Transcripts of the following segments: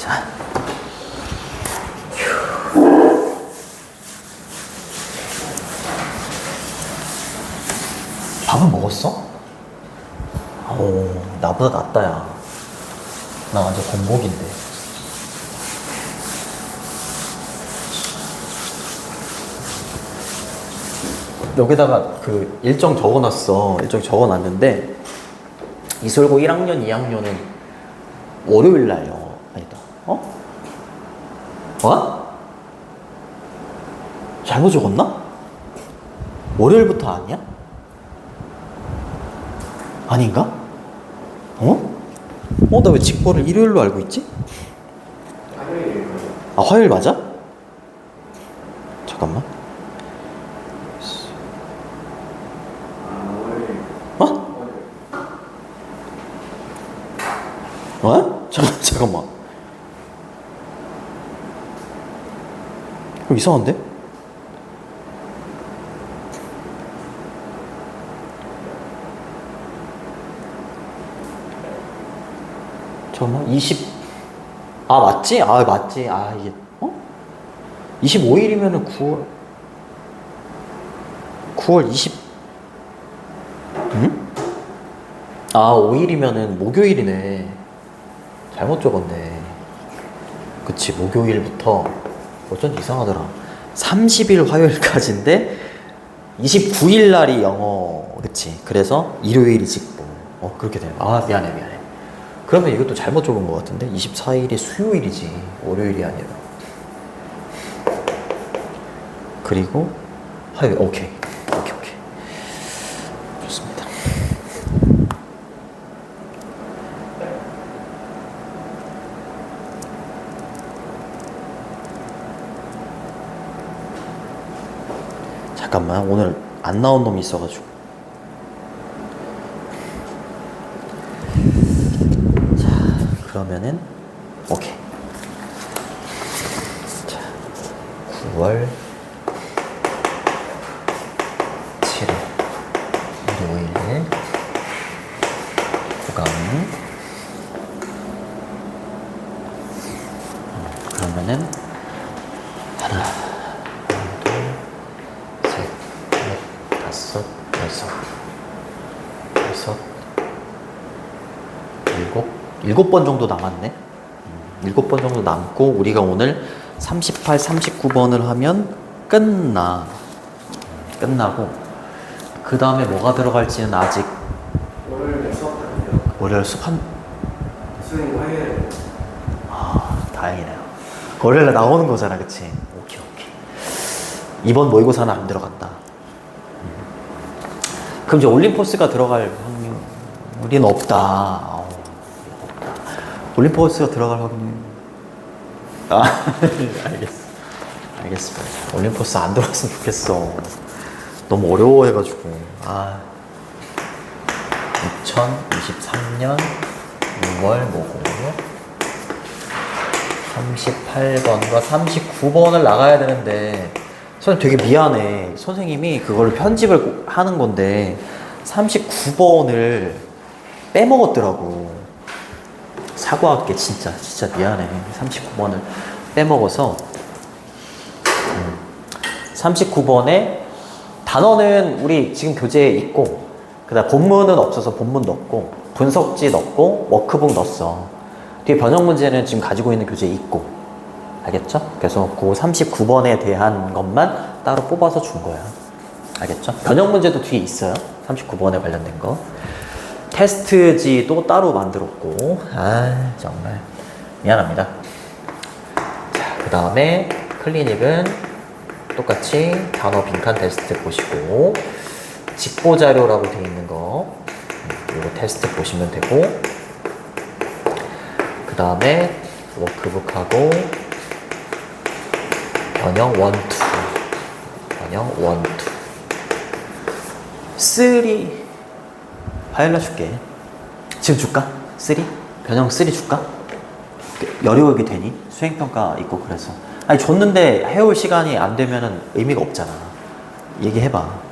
자. 밥은 먹었어? 오, 나보다 낫다, 야. 나 완전 공복인데. 여기다가 그 일정 적어놨어. 일정 적어놨는데 이솔고 1학년, 2학년은 월요일 날 영어 아니다. 어? 어? 잘못 적었나? 월요일부터 아니야? 아닌가? 어? 나 왜 직보를 일요일로 알고 있지? 아, 화요일 맞아? 잠깐만. 어? 어? 잠깐만. 이상한데? 잠깐만. 맞지? 맞지. 이게, 25일이면은 9월 20, 응? 5일이면은 목요일이네. 잘못 적었네. 그치, 목요일부터 어쩐지 이상하더라. 30일 화요일까지인데 29일 날이 영어. 그치. 그래서 일요일이 직보. 그렇게 되네. 미안해. 그러면 이것도 잘못 적은 것 같은데 24일이 수요일이지 월요일이 아니라. 그리고 화요일. 오케이. 좋습니다. 잠깐만, 오늘 안 나온 놈이 있어가지고. 자, 그러면은 오케이. 자, 9월 7일 일요일 구강. 그러면은 하나, 둘, 셋, 넷, 다섯, 여섯, 일곱 번 정도 남았네. 7번 정도 남고 우리가 오늘 38, 39번을 하면 끝나고 그 다음에 뭐가 들어갈지는 아직. 월요일에 수업 다녀요. 월요일 수업 수능 화요일에. 다행이네요. 월요일에 나오는 거잖아, 그치? 오케이. 이번 모의고사는 안 들어간다. 그럼 이제 올림포스가 들어갈 확률은 없다. 올림포스가 들어갈 확률. 알겠습니다. 올림포스 안 들어왔으면 좋겠어. 너무 어려워해가지고. 2023년 6월 모고 38번과 39번을 나가야 되는데, 선생님 되게 미안해. 선생님이 그걸 편집을 하는 건데 39번을 빼먹었더라고. 사과할게. 진짜 미안해. 39번을 빼먹어서 39번에 단어는 우리 지금 교재에 있고, 그다음 본문은 없어서 본문 넣었고, 분석지 넣었고, 워크북 넣었어. 뒤에 변형 문제는 지금 가지고 있는 교재에 있고. 알겠죠? 그래서 그 39번에 대한 것만 따로 뽑아서 준 거야. 알겠죠? 변형 문제도 뒤에 있어요. 39번에 관련된 거. 테스트지도 따로 만들었고. 정말 미안합니다. 자, 그 다음에 클리닉은 똑같이 단어 빈칸 테스트 보시고, 직보 자료라고 되어 있는 거 이거 테스트 보시면 되고, 그 다음에 워크북하고 변형 1, 2 변형 1, 2 3 화요일날 줄게. 지금 줄까? 3? 변형 3 줄까? 여력이 되니? 수행평가 있고. 그래서 줬는데 해올 시간이 안 되면은 의미가 없잖아. 얘기해봐.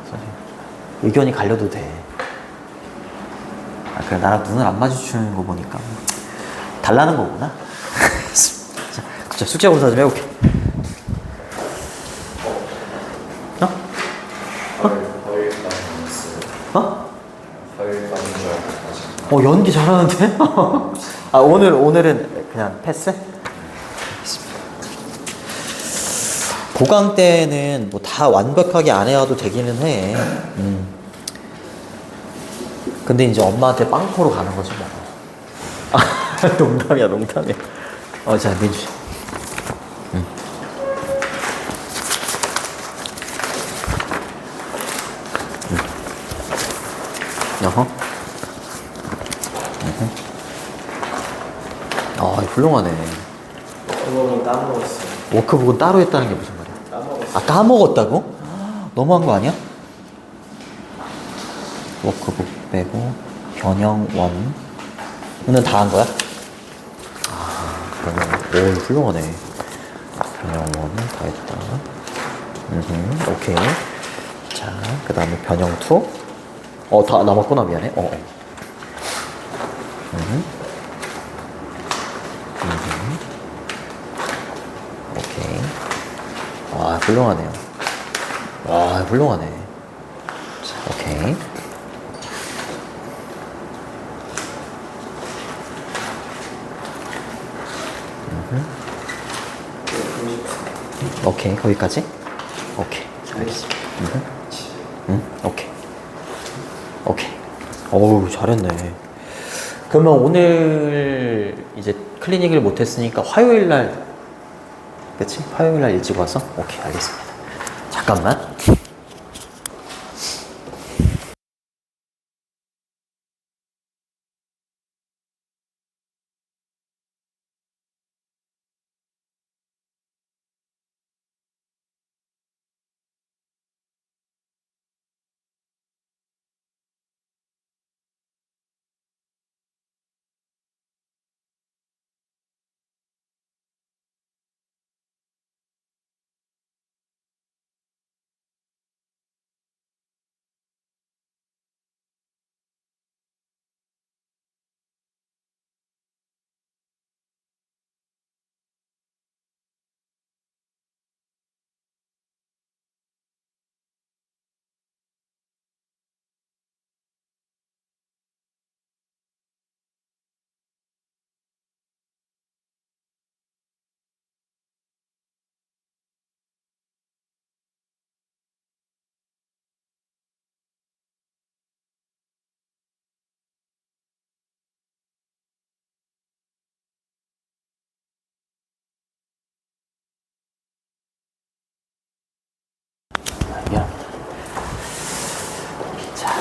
의견이 갈려도 돼. 그래, 나랑 눈을 안 마주치는 거 보니까 달라는 거구나. 자, 숙제 검사 좀 해볼게. 어? 어? 연기 잘하는데? 아, 오늘은 그냥 패스? 보강 때는 뭐 다 완벽하게 안 해와도 되기는 해. 근데 이제 엄마한테 빵포로 가는 거지 뭐. 아, 농담이야, 농담이야. 자, 민주. 어허. 훌륭하네. 그거는 까먹었어요. 워크북은 따로 했다는 게 무슨 말이야? 까먹었어요. 아, 까먹었다고? 너무한 거 아니야? 워크북 빼고 변형 원은 다 한 거야? 변형 훌륭하네. 변형 원은 다 했다. 오케이. 자, 그 다음에 변형 투. 다 남았구나. 미안해. 오케이. 훌륭하네요. 훌륭하네. 자, 오케이. 오케이, 거기까지? 오케이, 알겠습니다. 오케이. 어우, 잘했네. 그러면 오늘 이제 클리닉을 못했으니까 화요일날, 그치? 화요일날 일찍 와서? 오케이, 알겠습니다. 잠깐만. 미안합니다. 자.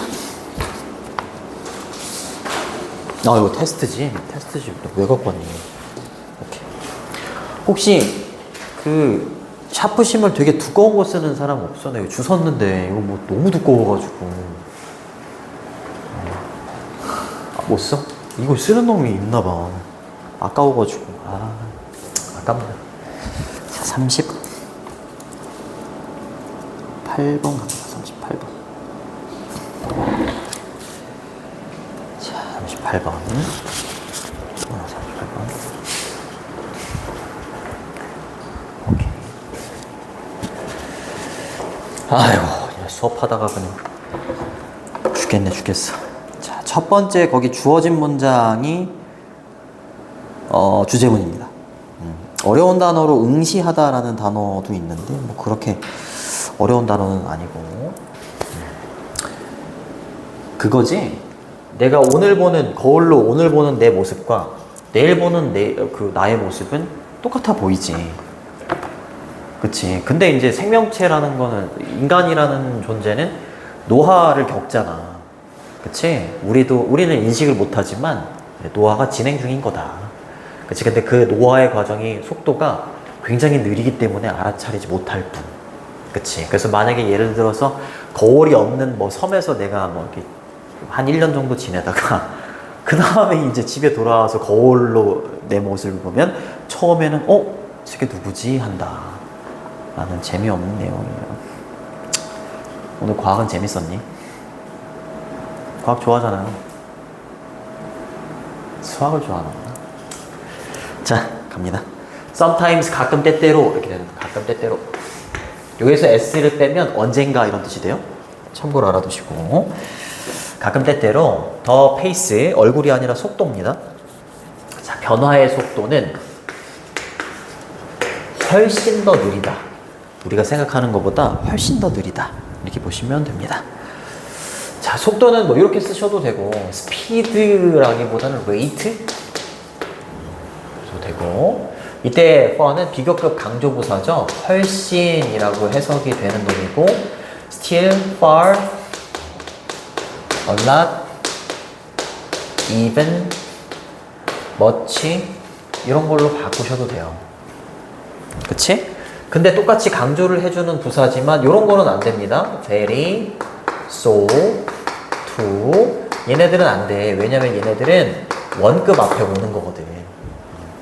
이거 테스트지? 왜 갖고 왔니? 오케이. 혹시, 샤프심을 되게 두꺼운 거 쓰는 사람 없어? 내가 주웠는데, 이거 뭐 너무 두꺼워가지고. 못 써? 이거 쓰는 놈이 있나봐. 아까워가지고. 아깝네. 자, 38번 갑니다. 38번. 자, 38번. 38번. 오케이. 아이고, 수업하다가 그냥 죽겠어. 자, 첫 번째 거기 주어진 문장이 주제문입니다. 어려운 단어로 응시하다라는 단어도 있는데 뭐 그렇게 어려운 단어는 아니고 그거지. 내가 거울로 오늘 보는 내 모습과 내일 보는 나의 모습은 똑같아 보이지. 그치. 근데 이제 생명체라는 거는, 인간이라는 존재는 노화를 겪잖아. 그치. 우리는 인식을 못하지만 노화가 진행 중인 거다. 그치. 근데 그 노화의 과정이 속도가 굉장히 느리기 때문에 알아차리지 못할 뿐. 그치. 그래서 만약에 예를 들어서 거울이 없는 뭐 섬에서 내가 뭐 이렇게 한 1년 정도 지내다가 그 다음에 이제 집에 돌아와서 거울로 내 모습을 보면 처음에는 저게 누구지? 한다. 라는 재미없는 내용이에요. 오늘 과학은 재밌었니? 과학 좋아하잖아요. 수학을 좋아하나? 자, 갑니다. sometimes 가끔 때때로 이렇게 되는 거예요. 가끔 때때로. 여기서 s를 빼면 언젠가 이런 뜻이 돼요. 참고로 알아두시고. 가끔 때때로 더 페이스, 얼굴이 아니라 속도입니다. 자, 변화의 속도는 훨씬 더 느리다. 우리가 생각하는 것보다 훨씬 더 느리다. 이렇게 보시면 됩니다. 자, 속도는 뭐 이렇게 쓰셔도 되고, 스피드라기보다는 레이트? 되고, 이때 for는 비교급 강조부사죠. 훨씬이라고 해석이 되는 놈이고, still, far, a lot, even, much 이런 걸로 바꾸셔도 돼요. 그치? 근데 똑같이 강조를 해주는 부사지만 이런 거는 안 됩니다. very, so, to 얘네들은 안 돼. 왜냐면 얘네들은 원급 앞에 오는 거거든.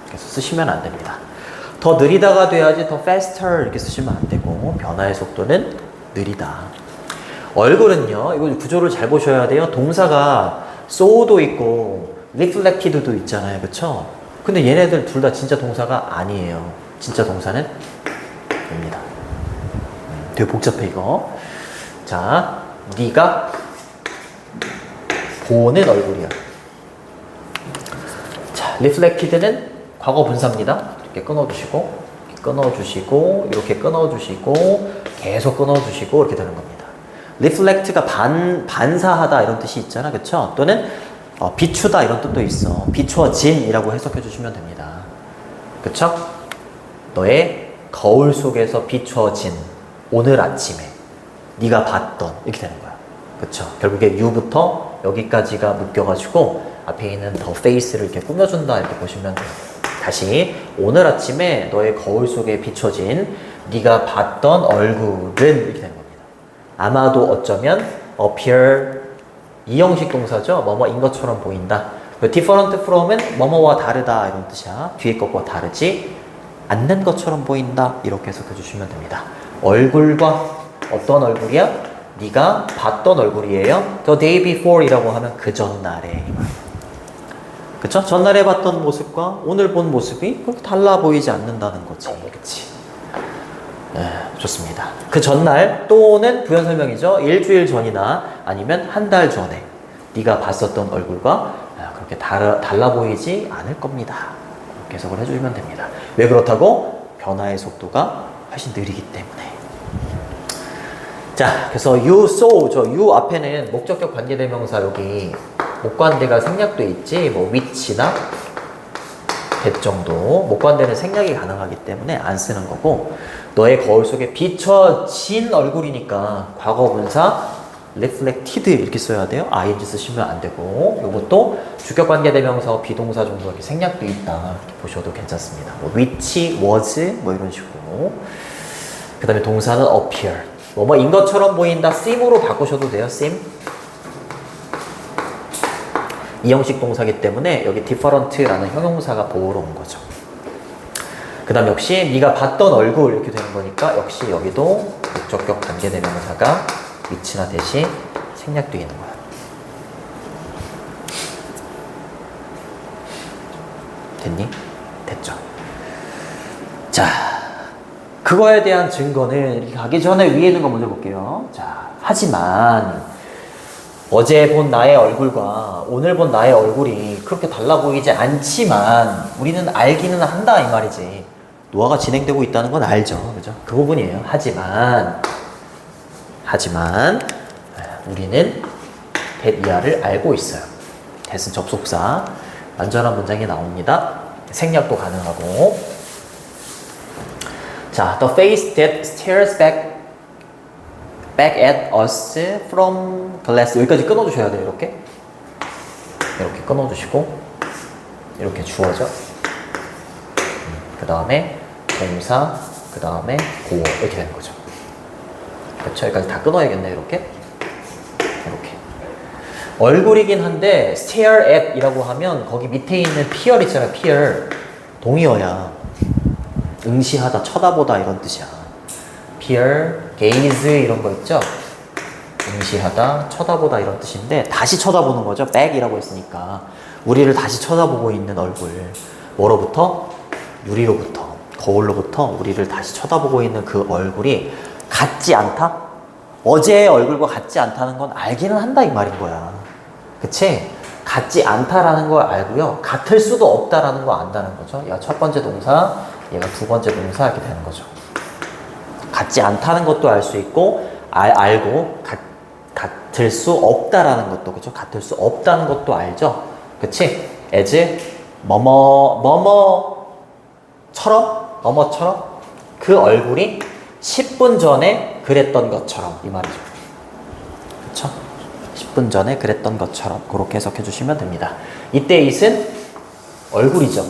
그래서 쓰시면 안 됩니다. 더 느리다가 돼야지 더 faster 이렇게 쓰시면 안 되고 변화의 속도는 느리다. 얼굴은요. 이거 구조를 잘 보셔야 돼요. 동사가 so도 있고 reflected도 있잖아요. 그쵸? 근데 얘네들 둘 다 진짜 동사가 아니에요. 진짜 동사는 입니다. 되게 복잡해 이거. 자, 네가 보는 얼굴이야. 자, reflected는 과거 분사입니다. 이렇게 끊어주시고, 이렇게 끊어주시고, 이렇게 끊어주시고, 계속 끊어주시고 이렇게 되는 겁니다. reflect가 반사하다 이런 뜻이 있잖아, 그쵸? 또는 비추다 이런 뜻도 있어. 비추어진이라고 해석해 주시면 됩니다. 그쵸? 너의 거울 속에서 비추어진 오늘 아침에 네가 봤던 이렇게 되는 거야. 그쵸? 결국에 you부터 여기까지가 묶여가지고 앞에 있는 the face를 이렇게 꾸며준다 이렇게 보시면 돼요. 다시 오늘 아침에 너의 거울 속에 비춰진 네가 봤던 얼굴은 이렇게 되는 겁니다. 아마도 어쩌면 appear 이 형식 동사죠. 뭐뭐인 것처럼 보인다. different from은 뭐뭐와 다르다 이런 뜻이야. 뒤에 것과 다르지 않는 것처럼 보인다 이렇게 해석해 주시면 됩니다. 얼굴과 어떤 얼굴이야? 네가 봤던 얼굴이에요. The day before 이라고 하면 그 전날에 그쵸? 전날에 봤던 모습과 오늘 본 모습이 그렇게 달라 보이지 않는다는 거지. 그치? 네, 좋습니다. 그 전날 또는 부연 설명이죠. 일주일 전이나 아니면 한 달 전에 네가 봤었던 얼굴과 그렇게 달라 보이지 않을 겁니다. 이렇게 해석을 해주시면 됩니다. 왜 그렇다고? 변화의 속도가 훨씬 느리기 때문에. 자, 그래서 you saw, 저 you 앞에는 목적격 관계대명사 여기 목관대가 생략돼 있지, 뭐 which나 that 정도 목관대는 생략이 가능하기 때문에 안 쓰는 거고, 너의 거울 속에 비춰진 얼굴이니까 과거분사 reflected 이렇게 써야 돼요. ing 쓰시면 안 되고, 이것도 주격관계대명사 비동사 정도 이렇게 생략돼 있다 이렇게 보셔도 괜찮습니다. 뭐 which, was 뭐 이런 식으로. 그 다음에 동사는 appear, 뭐뭐인 것처럼 보인다 seem으로 바꾸셔도 돼요. seem. 이 형식 동사기 때문에 여기 different라는 형용사가 보호로 온 거죠. 그 다음 역시 네가 봤던 얼굴 이렇게 되는 거니까 역시 여기도 목적격 관계대명사가 which나 대신 생략되어 있는 거야. 됐니? 됐죠. 자, 그거에 대한 증거는 이렇게 가기 전에 위에 있는 거 먼저 볼게요. 자, 하지만 어제 본 나의 얼굴과 오늘 본 나의 얼굴이 그렇게 달라 보이지 않지만 우리는 알기는 한다 이 말이지. 노화가 진행되고 있다는 건 알죠. 그죠? 그 부분이에요. 하지만 우리는 that 이하를 알고 있어요. that은 접속사. 완전한 문장이 나옵니다. 생략도 가능하고. 자, the face that stares back at us from glass. 여기까지 끊어주셔야 돼요. 이렇게 끊어주시고 이렇게 주어져. 그 다음에 동사, 그 다음에 고어 이렇게 되는 거죠. 그렇죠? 여기까지 다 끊어야겠네. 이렇게 얼굴이긴 한데 stare at 이라고 하면 거기 밑에 있는 peer 있잖아요. peer 동의어야. 응시하다, 쳐다보다 이런 뜻이야. peer, gaze 이런 거 있죠? 응시하다, 쳐다보다 이런 뜻인데 다시 쳐다보는 거죠. back이라고 했으니까 우리를 다시 쳐다보고 있는 얼굴. 뭐로부터? 유리로부터. 거울로부터 우리를 다시 쳐다보고 있는 그 얼굴이 같지 않다? 어제의 얼굴과 같지 않다는 건 알기는 한다 이 말인 거야. 그치? 같지 않다라는 걸 알고요. 같을 수도 없다라는 거 안다는 거죠. 얘가 첫 번째 동사, 얘가 두 번째 동사 이렇게 되는 거죠. 같지 않다는 것도 알 수 있고 알고 같을 수 없다라는 것도 그죠? 같을 수 없다는 것도 알죠. 그치? as 뭐뭐처럼 그 얼굴이 10분 전에 그랬던 것처럼 이 말이죠. 그쵸? 10분 전에 그랬던 것처럼 그렇게 해석해 주시면 됩니다. 이때 it은 얼굴이죠.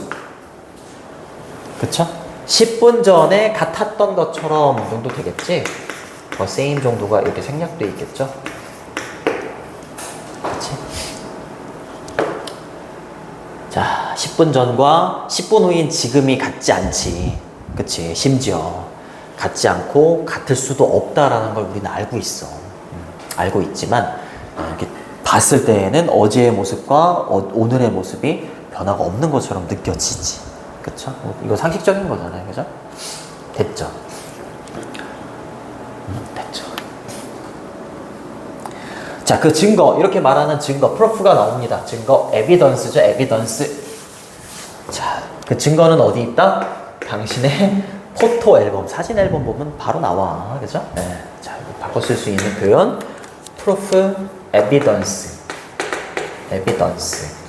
그쵸? 10분 전에 같았던 것처럼 정도 되겠지? the same 정도가 이렇게 생략되어 있겠죠? 그치? 자, 10분 전과 10분 후인 지금이 같지 않지. 그치? 심지어 같지 않고 같을 수도 없다라는 걸 우리는 알고 있어. 알고 있지만 이렇게 봤을 때에는 어제의 모습과 오늘의 모습이 변화가 없는 것처럼 느껴지지. 그쵸? 이거 상식적인 거잖아요. 그죠? 됐죠? 됐죠. 자, 그 증거, 이렇게 말하는 증거, 프로프가 나옵니다. 증거, 에비던스죠, 에비던스. 자, 그 증거는 어디 있다? 당신의 포토 앨범, 사진 앨범 보면 바로 나와. 그죠? 네. 자, 바꿔 쓸 수 있는 표현, 프로프, 에비던스. 에비던스.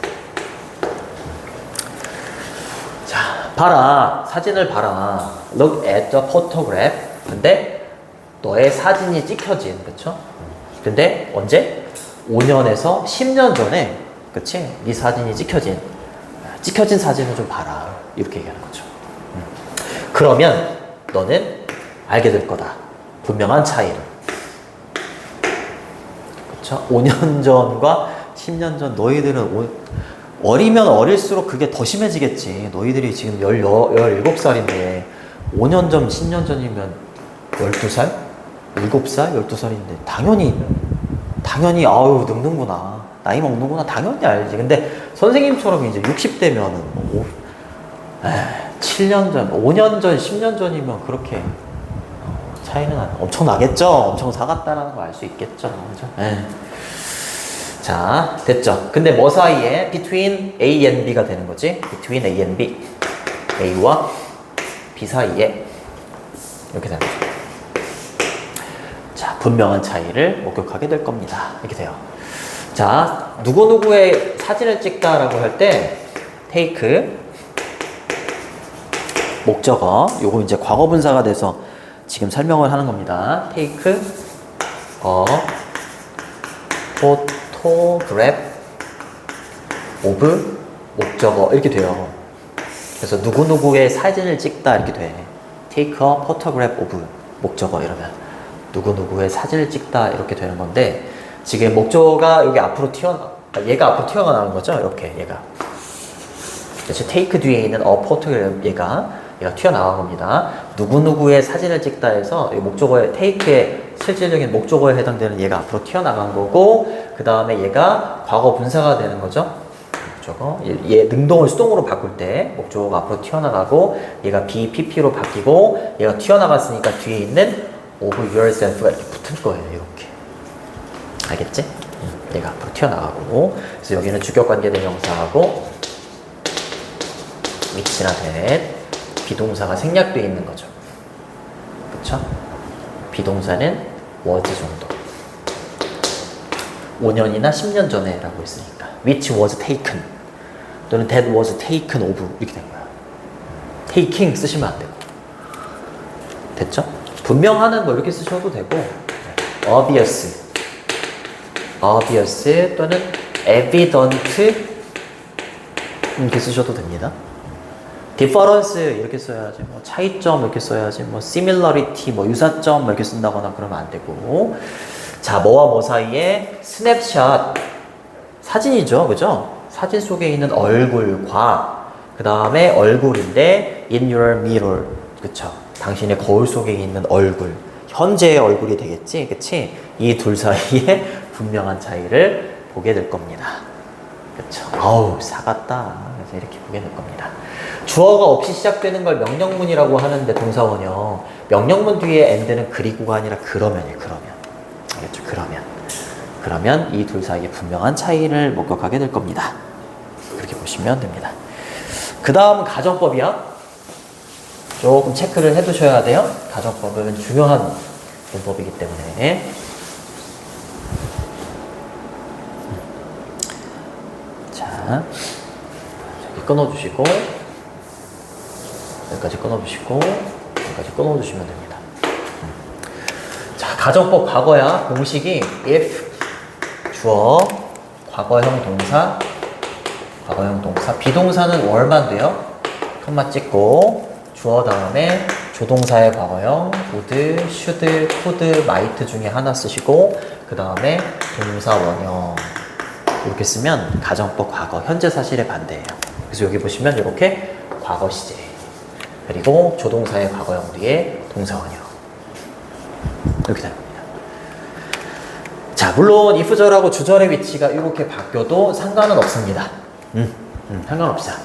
자, 봐라. 사진을 봐라. Look at the photograph. 근데 너의 사진이 찍혀진, 그쵸? 근데 언제? 5년에서 10년 전에, 그치? 네 사진이 찍혀진 사진을 좀 봐라. 이렇게 얘기하는 거죠. 그러면 너는 알게 될 거다. 분명한 차이를. 그쵸? 5년 전과 10년 전 너희들은 어리면 어릴수록 그게 더 심해지겠지. 너희들이 지금 17살인데 5년 전, 10년 전이면 12살? 7살? 12살인데 당연히 아유 늙는구나. 나이 먹는구나. 당연히 알지. 근데 선생님처럼 이제 60대면은 7년 전, 5년 전, 10년 전이면 그렇게 차이는 엄청 나겠죠? 엄청 사갔다라는 거 알 수 있겠죠? 그죠? 자, 됐죠? 근데 뭐 사이에? between A and B가 되는 거지? between A and B. A와 B 사이에. 이렇게 되는 거죠. 자, 분명한 차이를 목격하게 될 겁니다. 이렇게 돼요. 자, 누구누구의 사진을 찍다라고 할 때, take, 목적어, 요거 이제 과거 분사가 돼서 지금 설명을 하는 겁니다. take a photograph of 목적어 이렇게 돼요. 그래서 누구누구의 사진을 찍다 이렇게 돼. take a photograph of 목적어 이러면 누구누구의 사진을 찍다 이렇게 되는 건데 지금 목적어가 여기 앞으로 얘가 앞으로 튀어나오는 거죠. 이렇게 얘가. 그래서 take 뒤에 있는 a photograph 얘가 튀어나온 겁니다. 누구누구의 사진을 찍다 해서 목적어의 take의 실질적인 목적어에 해당되는 얘가 앞으로 튀어나간 거고 그 다음에 얘가 과거 분사가 되는 거죠. 목적어. 얘 능동을 수동으로 바꿀 때 목적어가 앞으로 튀어나가고 얘가 be, pp로 바뀌고 얘가 튀어나갔으니까 뒤에 있는 of yourself가 이렇게 붙을 거예요. 이렇게. 알겠지? 얘가 앞으로 튀어나가고 그래서 여기는 주격관계 대명사하고 which나 that 비동사가 생략되어 있는 거죠. 그쵸? 비동사는 was 정도. 5년이나 10년 전에 라고 했으니까. which was taken. 또는 that was taken of. 이렇게 된 거야. taking 쓰시면 안 되고. 됐죠? 분명하는 뭐 이렇게 쓰셔도 되고. obvious. obvious 또는 evident. 이렇게 쓰셔도 됩니다. difference 이렇게 써야지 뭐 차이점 이렇게 써야지 뭐 similarity 뭐 유사점 뭐 이렇게 쓴다거나 그러면 안 되고 자 뭐와 뭐 사이에 스냅샷 사진이죠 그죠 사진 속에 있는 얼굴과 그 다음에 얼굴인데 in your mirror 그쵸 당신의 거울 속에 있는 얼굴 현재의 얼굴이 되겠지 그치 이 둘 사이에 분명한 차이를 보게 될 겁니다 그쵸. 아우, 사갔다. 그래서 이렇게 보게 될 겁니다. 주어가 없이 시작되는 걸 명령문이라고 하는데 동사원이요. 명령문 뒤에 and는 그리고가 아니라 그러면이에요. 그러면. 알겠죠? 그러면 이 둘 사이에 분명한 차이를 목격하게 될 겁니다. 그렇게 보시면 됩니다. 그 다음 가정법이야. 조금 체크를 해두셔야 돼요. 가정법은 중요한 문법이기 때문에. 자, 여기 끊어주시고, 여기까지 끊어주시고, 여기까지 끊어주시면 됩니다. 자, 가정법 과거야. 공식이 if 주어, 과거형 동사, 비동사는 월만 돼요. 콤마 찍고, 주어 다음에 조동사의 과거형, would, should, could, might 중에 하나 쓰시고, 그 다음에 동사 원형. 이렇게 쓰면 가정법 과거, 현재 사실의 반대예요. 그래서 여기 보시면 이렇게 과거 시제, 그리고 조동사의 과거형 뒤에 동사 원형. 이렇게 됩니다. 자, 물론 if절하고 주절의 위치가 이렇게 바뀌어도 상관은 없습니다. 상관없어요.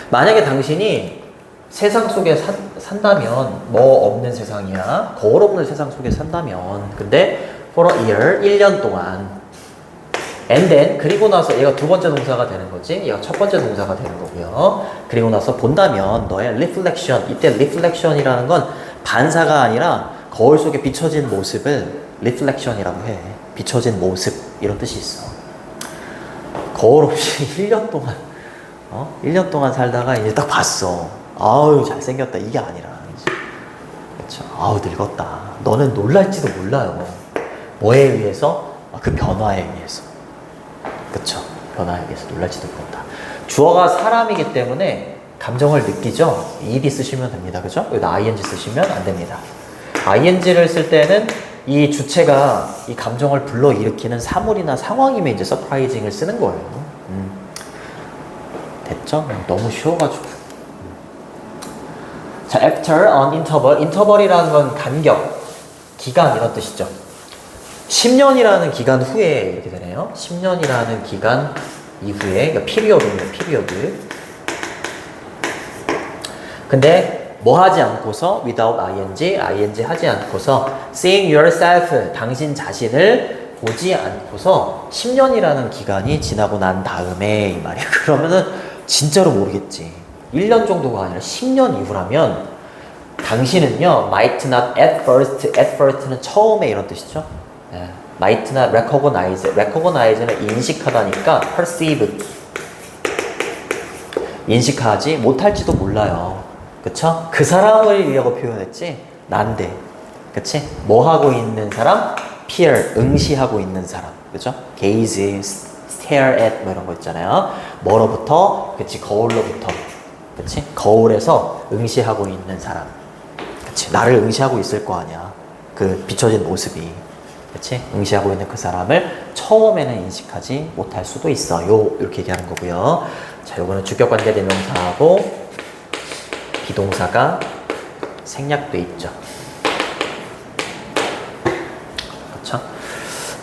만약에 당신이 세상 속에 산다면, 뭐 없는 세상이야, 거울 없는 세상 속에 산다면, 근데 for a year, 1년 동안, and then, 그리고 나서 얘가 두 번째 동사가 되는 거지, 얘가 첫 번째 동사가 되는 거고요. 그리고 나서 본다면 너의 reflection, 이때 reflection이라는 건 반사가 아니라 거울 속에 비춰진 모습을 reflection이라고 해. 비춰진 모습, 이런 뜻이 있어. 거울 없이 1년 동안 1년 동안 살다가 이제 딱 봤어. 아우, 잘생겼다. 이게 아니라. 그쵸. 아우, 늙었다. 너는 놀랄지도 몰라요. 뭐에 의해서? 그 변화에 의해서. 그쵸. 변화에 의해서 놀랄지도 모른다. 주어가 사람이기 때문에 감정을 느끼죠? ed 쓰시면 됩니다. 그죠? 여기다 ing 쓰시면 안 됩니다. ing를 쓸 때는 이 주체가 이 감정을 불러일으키는 사물이나 상황이면 이제 surprising을 쓰는 거예요. 됐죠? 너무 쉬워가지고. 자, after an interval. interval이라는 건 간격, 기간 이런 뜻이죠. 10년이라는 기간 후에 이렇게 되네요. 10년이라는 기간 이후에, 그러니까 피리어드입니다. 피리어드. 근데 뭐 하지 않고서 without ing 하지 않고서 seeing yourself, 당신 자신을 보지 않고서 10년이라는 기간이 지나고 난 다음에 이 말이야. 그러면은 진짜로 모르겠지. 1년 정도가 아니라 10년 이후라면 당신은요, might not at first는 처음에 이런 뜻이죠. 네. might not recognize는 인식하다니까 perceive, 인식하지 못할지도 몰라요. 그쵸? 그 사람을 이라고 표현했지 난데, 그치? 뭐 하고 있는 사람? peer, 응시하고 있는 사람, 그죠? gaze, stare at 뭐 이런 거 있잖아요. 뭐로부터? 그치? 거울로부터, 그치? 거울에서 응시하고 있는 사람, 그치? 나를 응시하고 있을 거 아니야. 그 비춰진 모습이, 그치? 응시하고 있는 그 사람을 처음에는 인식하지 못할 수도 있어요. 이렇게 얘기하는 거고요. 자, 요거는 주격관계 대명사하고 비동사가 생략돼 있죠. 그렇죠?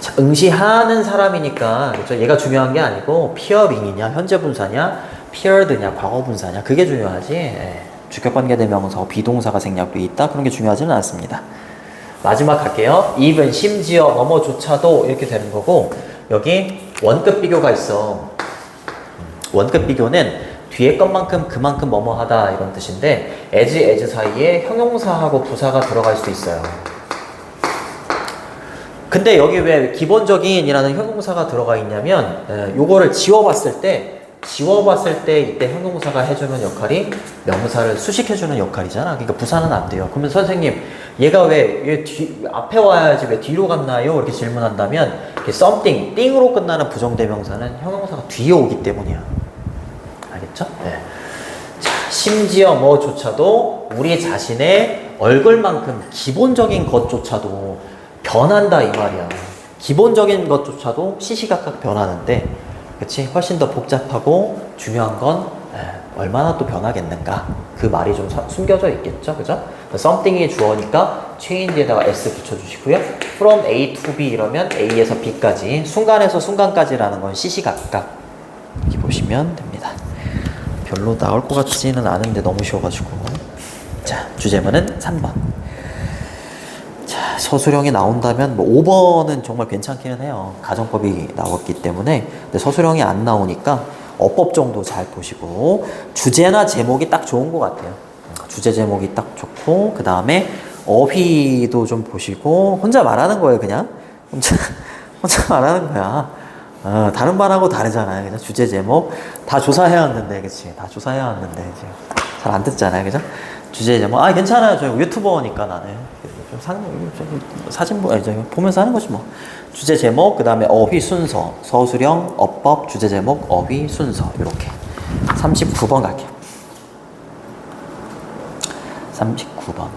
자, 응시하는 사람이니까, 그렇죠? 얘가 중요한 게 아니고 피어링이냐, 현재 분사냐, 피어드냐, 과거 분사냐, 그게 중요하지. 예. 주격관계 대명사하고 비동사가 생략돼 있다, 그런 게 중요하지는 않습니다. 마지막 갈게요. even, 심지어, 뭐뭐조차도 이렇게 되는 거고, 여기 원급 비교가 있어. 원급 비교는 뒤에 것만큼 그만큼 뭐뭐 하다 이런 뜻인데 as 사이에 형용사하고 부사가 들어갈 수 있어요. 근데 여기 왜 기본적인 이라는 형용사가 들어가 있냐면 요거를 지워봤을 때 이때 형용사가 해주는 역할이 명사를 수식해주는 역할이잖아. 그러니까 부사는 안 돼요. 그러면 선생님 얘가 왜 앞에 와야지 왜 뒤로 갔나요? 이렇게 질문한다면 something, 띵으로 끝나는 부정대명사는 형용사가 뒤에 오기 때문이야. 알겠죠? 네. 자, 심지어 뭐조차도 우리 자신의 얼굴만큼 기본적인 것조차도 변한다 이 말이야. 기본적인 것조차도 시시각각 변하는데, 그치? 훨씬 더 복잡하고 중요한 건 얼마나 또 변하겠는가? 그 말이 좀 숨겨져 있겠죠? 그죠? something이 주어니까 change에다가 s 붙여주시고요. from A to B 이러면 A에서 B까지, 순간에서 순간까지라는 건 시시각각 보시면 됩니다. 별로 나올 것 같지는 않은데 너무 쉬워가지고. 자, 주제문은 3번. 자, 서술형이 나온다면 뭐 5번은 정말 괜찮기는 해요. 가정법이 나왔기 때문에. 근데 서술형이 안 나오니까 어법 정도 잘 보시고, 주제나 제목이 딱 좋은 것 같아요. 주제 제목이 딱 좋고, 그 다음에 어휘도 좀 보시고, 혼자 말하는 거예요, 그냥. 혼자 말하는 거야. 다른 말하고 다르잖아요. 그죠? 주제 제목. 다 조사해왔는데, 그치? 다 조사해왔는데, 이제. 잘 안 듣잖아요. 그죠? 주제 제목. 괜찮아요. 저 유튜버니까 나는. 좀 사진 보면서 하는 거지 뭐. 주제 제목, 그 다음에 어휘 순서. 서술형, 어법, 주제 제목, 어휘 순서. 이렇게. 39번 갈게요. 39번.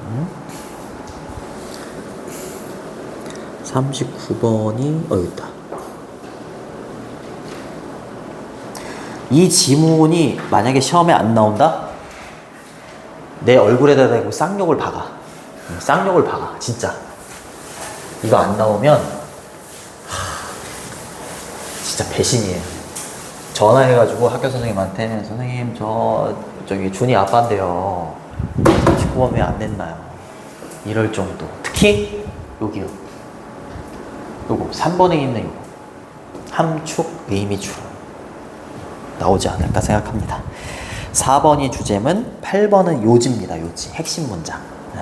39번이, 여기 있다. 이 지문이 만약에 시험에 안 나온다? 내 얼굴에다 대고 쌍욕을 박아. 쌍욕을 박아. 진짜. 이거 안 나오면, 진짜 배신이에요. 전화해가지고 학교 선생님한테, 선생님, 저기, 준이 아빠인데요. 39번 왜 안 냈나요? 이럴 정도. 특히, 여기요. 요거 3번에 있는 요거 함축 의미 추론 나오지 않을까 생각합니다. 4번이 주제문, 8번은 요지입니다. 요지 핵심 문장. 네.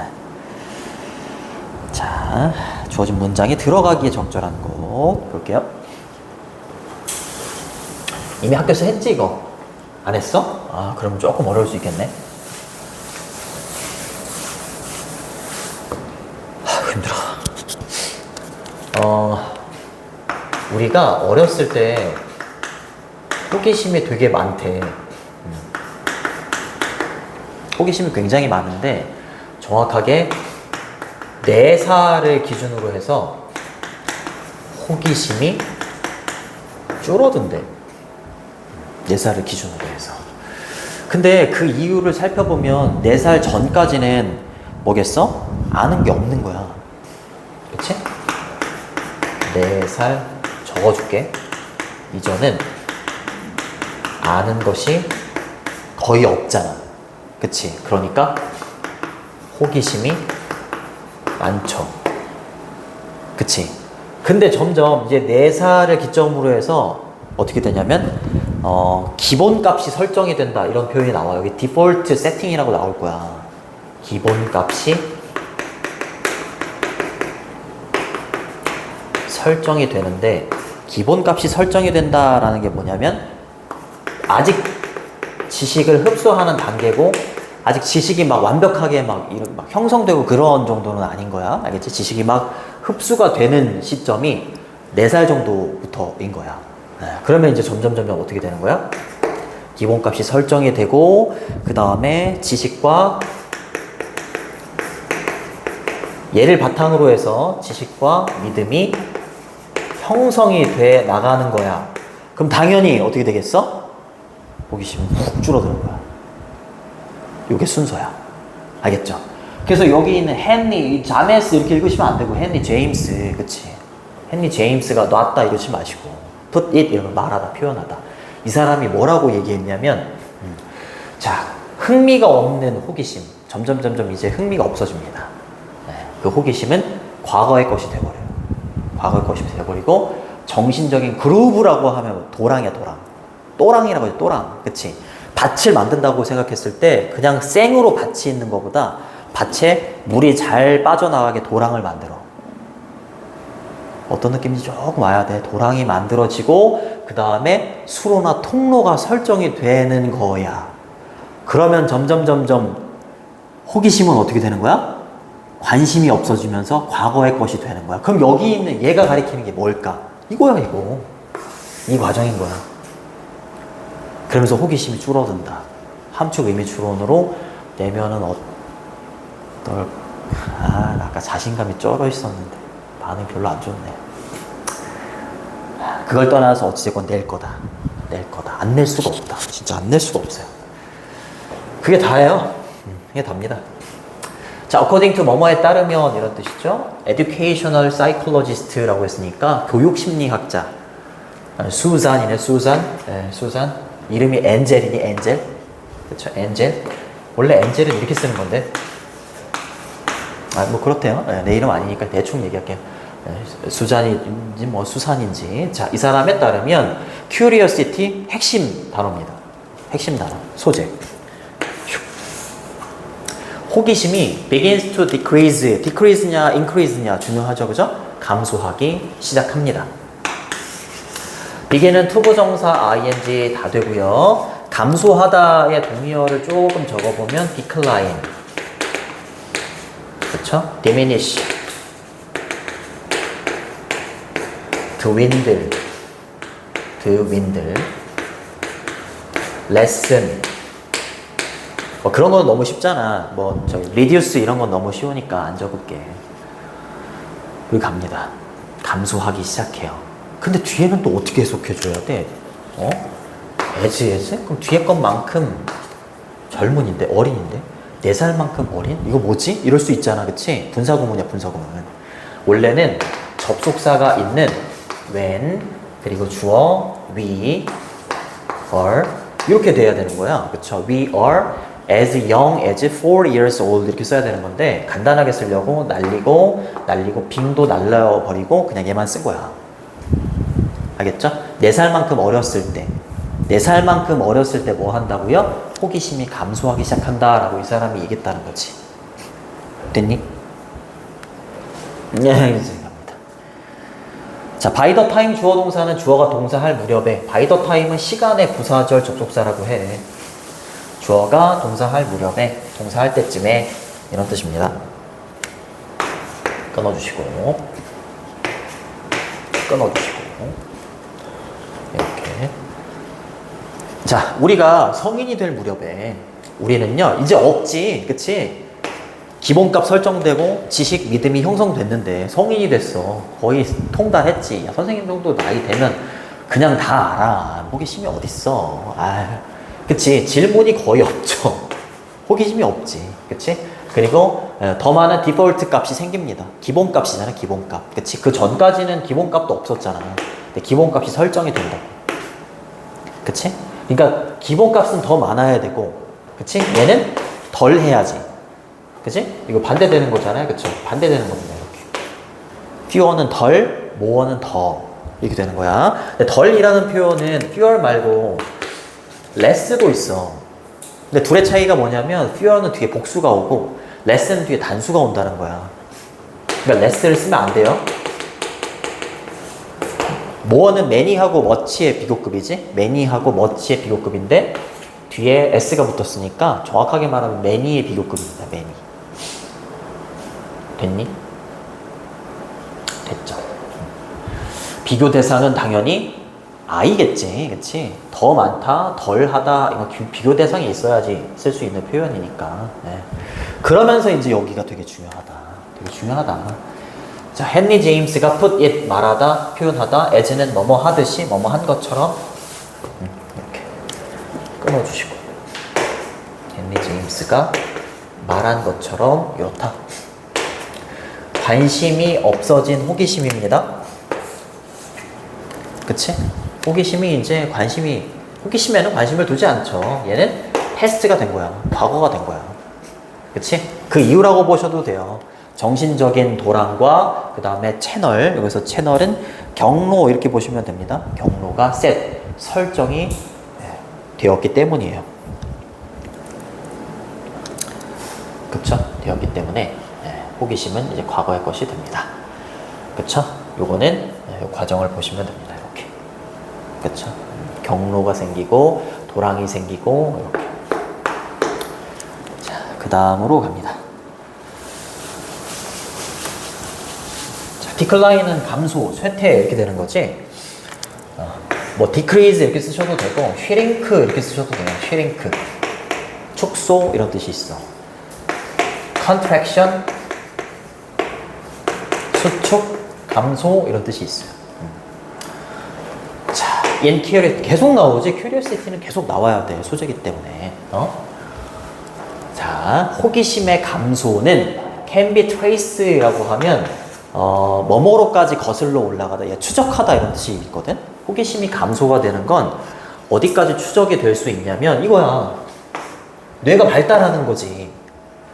자, 주어진 문장이 들어가기에 적절한 거 볼게요. 이미 학교에서 했지 이거? 안 했어? 그럼 조금 어려울 수 있겠네. 힘들어. 우리가 어렸을 때 호기심이 되게 많대. 호기심이 굉장히 많은데 정확하게 4살을 기준으로 해서 호기심이 줄어든대. 4살을 기준으로 해서. 근데 그 이유를 살펴보면 4살 전까지는 뭐겠어? 아는 게 없는 거야. 그치? 4살 적어줄게. 이전은 아는 것이 거의 없잖아. 그치? 그러니까 호기심이 많죠. 그치? 근데 점점 이제 4살을 기점으로 해서 어떻게 되냐면 기본값이 설정이 된다 이런 표현이 나와요. 여기 디폴트 세팅이라고 나올 거야. 기본값이 설정이 되는데, 기본값이 설정이 된다라는 게 뭐냐면 아직 지식을 흡수하는 단계고 아직 지식이 막 완벽하게 막 형성되고 그런 정도는 아닌 거야. 알겠지? 지식이 막 흡수가 되는 시점이 4살 정도부터인 거야. 그러면 이제 점점 어떻게 되는 거야? 기본값이 설정이 되고, 그 다음에 지식과 얘를 바탕으로 해서 지식과 믿음이 형성이 돼 나가는 거야. 그럼 당연히 어떻게 되겠어? 호기심은 훅 줄어드는 거야. 요게 순서야. 알겠죠? 그래서 여기 있는 헨리, 자메스 이렇게 읽으시면 안 되고 헨리 제임스, 그치? 헨리 제임스가 놨다 이러지 마시고 put it 이러면 말하다, 표현하다. 이 사람이 뭐라고 얘기했냐면 자, 흥미가 없는 호기심 점점 이제 흥미가 없어집니다. 그 호기심은 과거의 것이 돼버려요. 과거의 것이 돼버리고 정신적인 그루브라고 하면 도랑이야, 도랑. 또랑이라고 하죠, 또랑. 그치? 밭을 만든다고 생각했을 때 그냥 생으로 밭이 있는 것보다 밭에 물이 잘 빠져나가게 도랑을 만들어. 어떤 느낌인지 조금 와야 돼. 도랑이 만들어지고 그 다음에 수로나 통로가 설정이 되는 거야. 그러면 점점 호기심은 어떻게 되는 거야? 관심이 없어지면서 과거의 것이 되는 거야. 그럼 여기 있는 얘가 가리키는 게 뭘까? 이거야, 이거. 이 과정인 거야. 그러면서 호기심이 줄어든다. 함축 의미 추론으로 내면은 나 아까 자신감이 쩔어 있었는데 반응 별로 안 좋네. 그걸 떠나서 어찌됐건 낼 거다. 안 낼 수가 없다. 진짜 안 낼 수가 없어요. 그게 다예요. 그게 답니다. 자, according to 뭐뭐에 따르면 이런 뜻이죠. educational psychologist라고 했으니까 교육심리학자. 수잔이네, 수잔. 네, 수잔. 이름이 엔젤이니 엔젤? 그쵸, 엔젤. 원래 엔젤은 이렇게 쓰는 건데. 아, 뭐 그렇대요. 네, 내 이름 아니니까 대충 얘기할게요. 네, 수잔인지 뭐 수산인지. 자, 이 사람에 따르면 curiosity 핵심 단어입니다. 핵심 단어, 소재. 호기심이 begins to decrease. decrease냐 increase냐 중요하죠, 그죠? 감소하기 시작합니다. begin은 투부정사 ing 다 되고요. 감소하다의 동의어를 조금 적어보면 decline, 그쵸? diminish, dwindle, lessen. 뭐 그런 건 너무 쉽잖아. 뭐 저기 reduce 이런 건 너무 쉬우니까 안 적을게. 여기 갑니다. 감소하기 시작해요. 근데 뒤에는 또 어떻게 해석해줘야 돼? 어? as? 그럼 뒤에 것만큼 젊은인데, 어린인데? 4살만큼 어린? 이거 뭐지? 이럴 수 있잖아, 그치? 분사구문이야, 분사구문. 원래는 접속사가 있는 when, 그리고 주어, we, are 이렇게 돼야 되는 거야. 그쵸? We are as young as 4 years old 이렇게 써야 되는 건데 간단하게 쓰려고 날리고 빙도 날려버리고 그냥 얘만 쓴 거야. 알겠죠? 4살만큼 어렸을 때 4살만큼 어렸을 때 뭐 한다고요? 호기심이 감소하기 시작한다 라고 이 사람이 얘기했다는 거지. 됐니? 네, 갑니다. 자, by the time 주어 동사는 주어가 동사할 무렵에, by the time은 시간의 부사절 접속사라고 해. 주어가 동사할 무렵에, 동사할 때쯤에 이런 뜻입니다. 끊어주시고 이렇게. 자, 우리가 성인이 될 무렵에 우리는요 이제 없지, 그치? 기본값 설정되고 지식 믿음이 형성됐는데 성인이 됐어. 거의 통달했지. 야, 선생님 정도 나이 되면 그냥 다 알아. 호기심이 어딨어. 아, 그치? 질문이 거의 없죠. 호기심이 없지, 그치? 그리고 더 많은 디폴트 값이 생깁니다. 기본값이잖아, 기본값. 그치? 그 전까지는 기본값도 없었잖아. 근데 기본값이 설정이 된다고. 그치? 그러니까 기본값은 더 많아야 되고, 그치? 얘는 덜 해야지. 그치? 이거 반대되는 거잖아요. 그쵸? 반대되는 겁니다. 이렇게. fewer는 덜, more는 더. 이렇게 되는 거야. 근데 덜이라는 표현은 fewer 말고 less도 있어. 근데 둘의 차이가 뭐냐면 fewer는 뒤에 복수가 오고 less는 뒤에 단수가 온다는 거야. 그러니까 less를 쓰면 안 돼요. more는 many하고 much의 비교급이지. many하고 much의 비교급인데 뒤에 s가 붙었으니까 정확하게 말하면 many의 비교급입니다. many. 됐니? 됐죠. 비교 대상은 당연히 I겠지, 그치? 더 많다, 덜 하다, 이거 비교 대상이 있어야지 쓸 수 있는 표현이니까. 네. 그러면서 이제 여기가 되게 중요하다. 되게 중요하다. 자, 헨리 제임스가 put it 말하다, 표현하다, as는 뭐뭐 하듯이, 뭐뭐 한 것처럼 이렇게 끊어주시고. 헨리 제임스가 말한 것처럼 이렇다. 관심이 없어진 호기심입니다. 그치? 호기심이 이제 호기심에는 관심을 두지 않죠. 얘는 패스트가 된 거야. 과거가 된 거야. 그치? 그 이유라고 보셔도 돼요. 정신적인 도란과 그 다음에 채널, 여기서 채널은 경로 이렇게 보시면 됩니다. 경로가 설정이 되었기 때문이에요. 그쵸? 되었기 때문에 호기심은 이제 과거의 것이 됩니다. 그쵸? 요거는 과정을 보시면 됩니다. 이렇게. 그쵸? 경로가 생기고, 도랑이 생기고, 이렇게. 자, 그 다음으로 갑니다. 자, 디클라인은 감소, 쇠퇴 이렇게 되는 거지. 뭐, decrease 이렇게 쓰셔도 되고, shrink 이렇게 쓰셔도 돼요. shrink. 축소 이런 뜻이 있어. contraction. 수축, 감소 이런 뜻이 있어요. 자, in curiosity 계속 나오지. curiosity는 계속 나와야 돼. 소재기 때문에. 자, 호기심의 감소는 can be trace라고 하면 뭐뭐로까지 거슬러 올라가다, 추적하다 이런 뜻이 있거든. 호기심이 감소가 되는 건 어디까지 추적이 될 수 있냐면 이거야. 뇌가 발달하는 거지.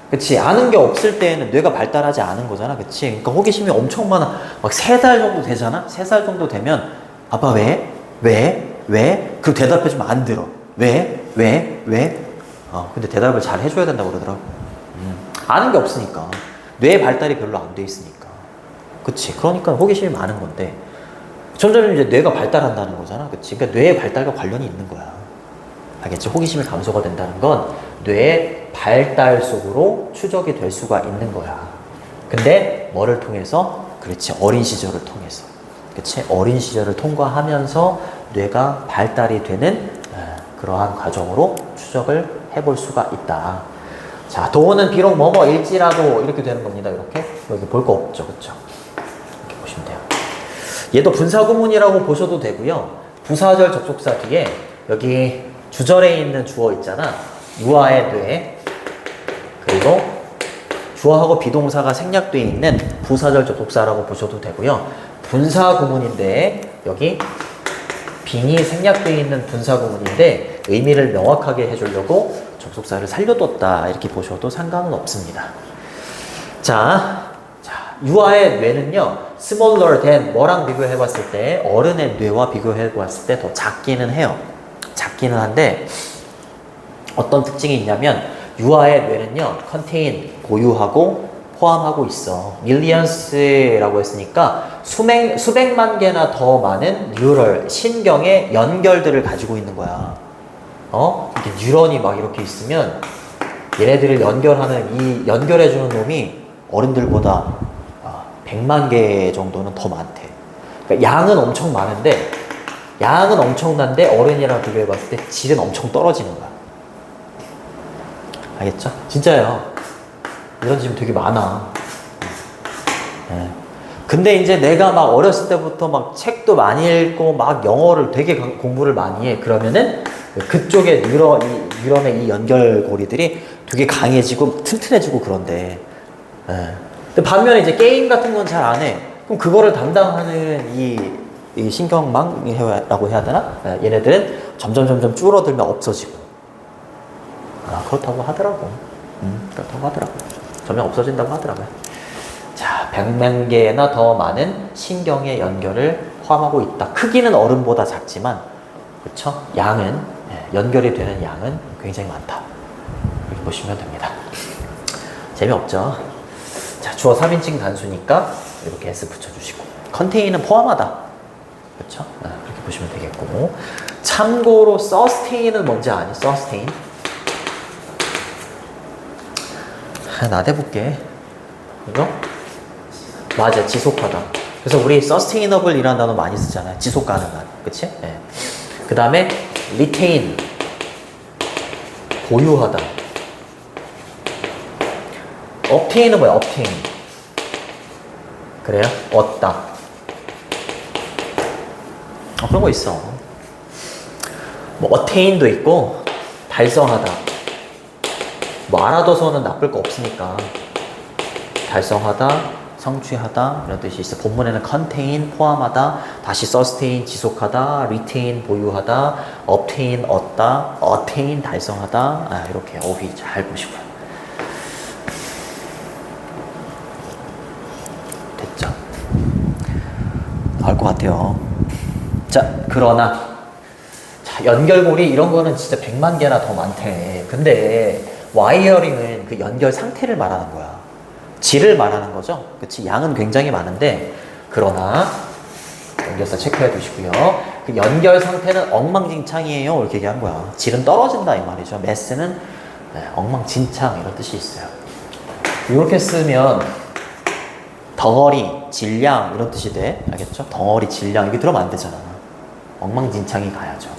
그치? 아는 게 없을 때에는 뇌가 발달하지 않은 거잖아. 그치? 그러니까 호기심이 엄청 많아. 막 3살 정도 되잖아? 3살 정도 되면 아빠 왜? 왜? 왜? 그리고 대답해주면 안 들어. 왜? 왜? 왜? 근데 대답을 잘 해줘야 된다고 그러더라고. 아는 게 없으니까. 뇌 발달이 별로 안 돼 있으니까. 그치? 그러니까 호기심이 많은 건데 점점 이제 뇌가 발달한다는 거잖아. 그치? 그러니까 뇌의 발달과 관련이 있는 거야. 알겠지? 호기심이 감소가 된다는 건 뇌의 발달 속으로 추적이 될 수가 있는 거야. 근데 뭐를 통해서? 그렇지. 어린 시절을 통해서. 그치? 어린 시절을 통과하면서 뇌가 발달이 되는 그러한 과정으로 추적을 해볼 수가 있다. 자, 도어는 비록 뭐뭐일지라도 이렇게 되는 겁니다. 이렇게. 여기 볼 거 없죠. 그쵸? 이렇게 보시면 돼요. 얘도 분사구문이라고 보셔도 되고요. 부사절 접속사 뒤에 여기 주절에 있는 주어 있잖아. 유아의 뇌. 그리고 주어하고 비동사가 생략되어 있는 부사절 접속사라고 보셔도 되고요. 분사구문인데 여기 빈이 생략되어 있는 분사구문인데 의미를 명확하게 해주려고 접속사를 살려뒀다 이렇게 보셔도 상관은 없습니다. 자, 유아의 뇌는요 smaller than 뭐랑 비교해봤을 때 어른의 뇌와 비교해봤을 때 더 작기는 해요. 작기는 한데 어떤 특징이 있냐면 유아의 뇌는요 contain 보유하고 포함하고 있어. millions라고 했으니까 수백만 개나 더 많은 뉴럴 신경의 연결들을 가지고 있는 거야. 이렇게 뉴런이 막 이렇게 있으면 얘네들을 연결하는 이 연결해주는 놈이 어른들보다 100만 개 정도는 더 많대. 그러니까 양은 엄청 많은데 양은 엄청난데 어른이랑 비교해봤을 때 질은 엄청 떨어지는 거야. 알겠죠? 진짜요. 이런 질문 되게 많아. 네. 근데 이제 내가 막 어렸을 때부터 막 책도 많이 읽고 막 영어를 되게 공부를 많이 해. 그러면은 그쪽에 뉴런의 이 연결고리들이 되게 강해지고 튼튼해지고 그런데. 네. 근데 반면에 이제 게임 같은 건 잘 안 해. 그럼 그거를 담당하는 이 신경망이라고 해야 되나? 네. 얘네들은 점점 줄어들면 없어지고. 그렇다고 하더라고. 그렇다고 하더라고. 점점 없어진다고 하더라고요. 자, 100만 개나 더 많은 신경의 연결을 포함하고 있다. 크기는 어른보다 작지만, 그쵸? 양은, 연결이 되는 양은 굉장히 많다. 이렇게 보시면 됩니다. 재미없죠? 자, 주어 3인칭 단수니까 이렇게 S 붙여주시고. 컨테인은 포함하다. 그쵸? 그렇게 보시면 되겠고. 참고로, sustain은 뭔지 아니? sustain. 나대볼게. 이거? 맞아, 지속하다. 그래서 우리 sustainable 이라는 단어 많이 쓰잖아요. 지속 가능한. 그치? 네. 그 다음에 retain. 보유하다. obtain은 뭐야? obtain. 그래요? 얻다. 그런 거 있어. 뭐 attain도 있고 달성하다. 뭐 알아둬서는 나쁠 거 없으니까 달성하다, 성취하다 이런 뜻이 있어. 본문에는 contain 포함하다, 다시 sustain 지속하다, retain 보유하다, obtain 얻다, attain 달성하다 이렇게 어휘 잘 보시고요. 됐죠? 나올 것 같아요. 자, 그러나 자, 연결고리 이런 거는 진짜 100만 개나 더 많대. 근데 와이어링은 그 연결 상태를 말하는 거야. 질을 말하는 거죠. 그치? 양은 굉장히 많은데, 그러나, 연결사 체크해 두시고요. 그 연결 상태는 엉망진창이에요. 이렇게 얘기한 거야. 질은 떨어진다, 이 말이죠. 매스는 엉망진창, 이런 뜻이 있어요. 이렇게 쓰면, 덩어리, 질량, 이런 뜻이 돼. 알겠죠? 덩어리, 질량. 이게 들어가면 안 되잖아. 엉망진창이 가야죠.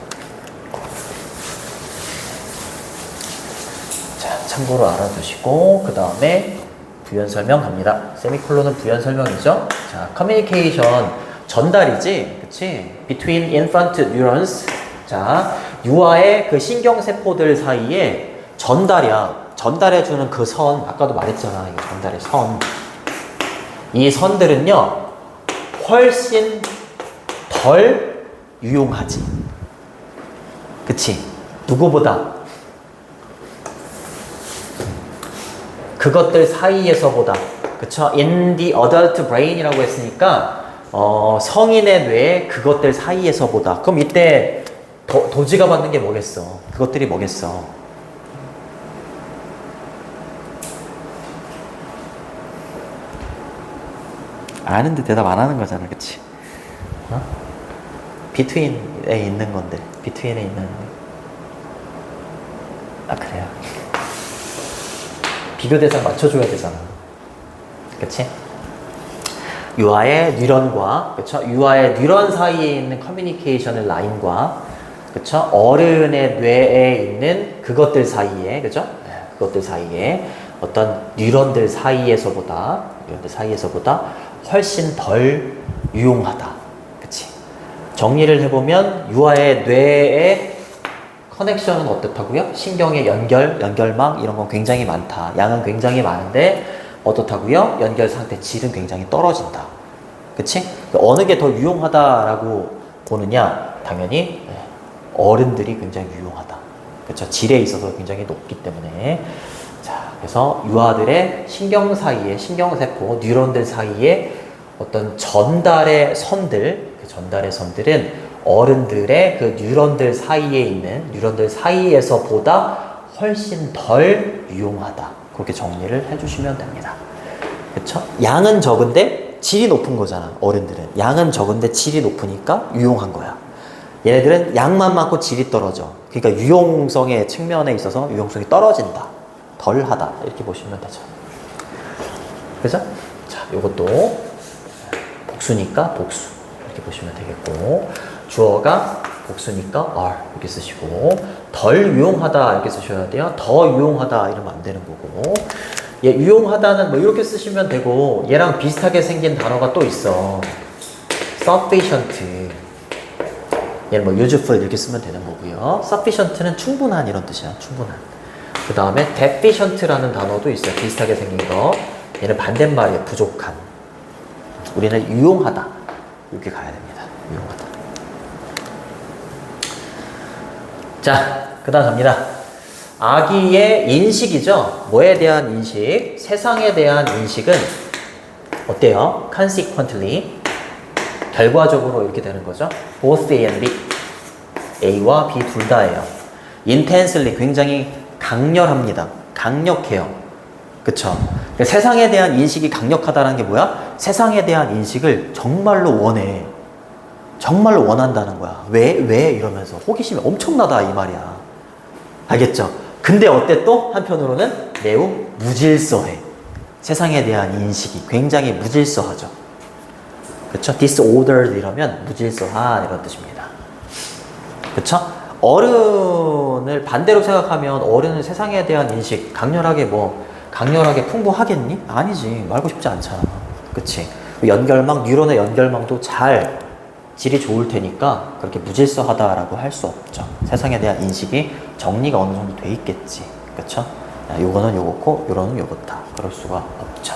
참고로 알아두시고 그 다음에 부연 설명 갑니다. 세미콜론은 부연 설명이죠. 자, 커뮤니케이션 전달이지, 그치? Between infant neurons. 자, 유아의 그 신경세포들 사이에 전달이야. 전달해주는 그 선, 아까도 말했잖아. 이 전달의 선. 이 선들은요, 훨씬 덜 유용하지. 그치? 누구보다? 그것들 사이에서보다. 그쵸? In the adult brain이라고 했으니까 성인의 뇌에 그것들 사이에서보다. 그럼 이때 도지가 받는 게 뭐겠어? 그것들이 뭐겠어? 아는데 대답 안 하는 거잖아, 그치? between에 있는 건데, between에 있는. 아, 그래요? 비교 대상 맞춰줘야 되잖아. 그치? 유아의 뉴런과, 그쵸? 유아의 뉴런 사이에 있는 커뮤니케이션의 라인과, 그쵸? 어른의 뇌에 있는 그것들 사이에, 그죠? 그것들 사이에 어떤 뉴런들 사이에서보다 훨씬 덜 유용하다. 그치? 정리를 해보면 유아의 뇌의 커넥션은 어떻다고요? 신경의 연결망 이런 건 굉장히 많다. 양은 굉장히 많은데 어떻다고요? 연결 상태 질은 굉장히 떨어진다. 그치? 어느 게 더 유용하다라고 보느냐? 당연히 어른들이 굉장히 유용하다. 그쵸? 질에 있어서 굉장히 높기 때문에. 자, 그래서 유아들의 신경 사이에, 신경세포, 뉴런들 사이에 어떤 전달의 선들, 그 전달의 선들은 어른들의 그 뉴런들 사이에 있는 뉴런들 사이에서보다 훨씬 덜 유용하다. 그렇게 정리를 해주시면 됩니다. 그쵸? 양은 적은데 질이 높은 거잖아. 어른들은 양은 적은데 질이 높으니까 유용한 거야. 얘네들은 양만 많고 질이 떨어져. 그러니까 유용성의 측면에 있어서 유용성이 떨어진다. 덜하다. 이렇게 보시면 되죠. 그죠? 자, 요것도 복수니까 복수. 이렇게 보시면 되겠고, 주어가 복수니까 are 이렇게 쓰시고, 덜 유용하다 이렇게 쓰셔야 돼요. 더 유용하다 이러면 안 되는 거고, 얘 유용하다는 뭐 이렇게 쓰시면 되고, 얘랑 비슷하게 생긴 단어가 또 있어. sufficient. 얘는 뭐 useful 이렇게 쓰면 되는 거고요. sufficient는 충분한 이런 뜻이야. 충분한. 그 다음에 deficient라는 단어도 있어요. 비슷하게 생긴 거. 얘는 반대말이에요. 부족한. 우리는 유용하다 이렇게 가야 됩니다. 유용하다. 자, 그 다음 갑니다. 아기의 인식이죠. 뭐에 대한 인식? 세상에 대한 인식은 어때요? consequently 결과적으로 이렇게 되는 거죠. both A and B. A와 B 둘 다예요. intensely 굉장히 강렬합니다. 강력해요. 그쵸? 그러니까 세상에 대한 인식이 강력하다는 게 뭐야? 세상에 대한 인식을 정말로 원해. 정말로 원한다는 거야. 왜? 이러면서 호기심이 엄청나다 이 말이야. 알겠죠? 근데 어때 또? 한편으로는 매우 무질서해. 세상에 대한 인식이 굉장히 무질서하죠. 그쵸? disordered 이러면 무질서한 이런 뜻입니다. 그쵸? 어른을 반대로 생각하면 어른은 세상에 대한 인식 강렬하게 풍부하겠니? 아니지. 말고 싶지 않잖아. 그치? 연결망, 뉴런의 연결망도 잘 질이 좋을 테니까 그렇게 무질서하다라고 할 수 없죠. 세상에 대한 인식이 정리가 어느 정도 돼 있겠지. 그쵸? 요거는 요거고, 요거는 요거다. 그럴 수가 없죠.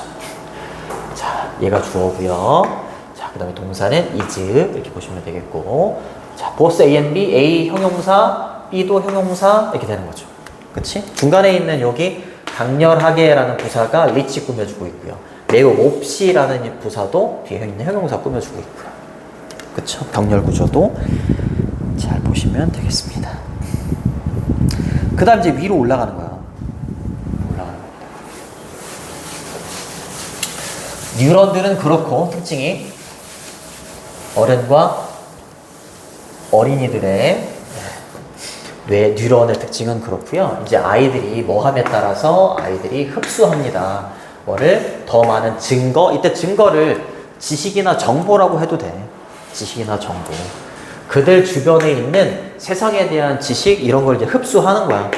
자, 얘가 주어고요. 자, 그 다음에 동사는 is 이렇게 보시면 되겠고, 자, both A and B, A 형용사, B도 형용사 이렇게 되는 거죠. 그치? 중간에 있는 여기 강렬하게라는 부사가 리치 꾸며주고 있고요. 매우 몹시라는 부사도 뒤에 있는 형용사 꾸며주고 있고요. 그쵸? 병렬 구조도 잘 보시면 되겠습니다. 그 다음 이제 위로 올라가는 거야. 올라가는 겁니다. 뉴런들은 그렇고, 특징이 어른과 어린이들의 뇌 뉴런의 특징은 그렇고요. 이제 아이들이 뭐함에 따라서 아이들이 흡수합니다. 뭐를? 더 많은 증거. 이때 증거를 지식이나 정보라고 해도 돼. 지식이나 정보. 그들 주변에 있는 세상에 대한 지식 이런 걸 이제 흡수하는 거야.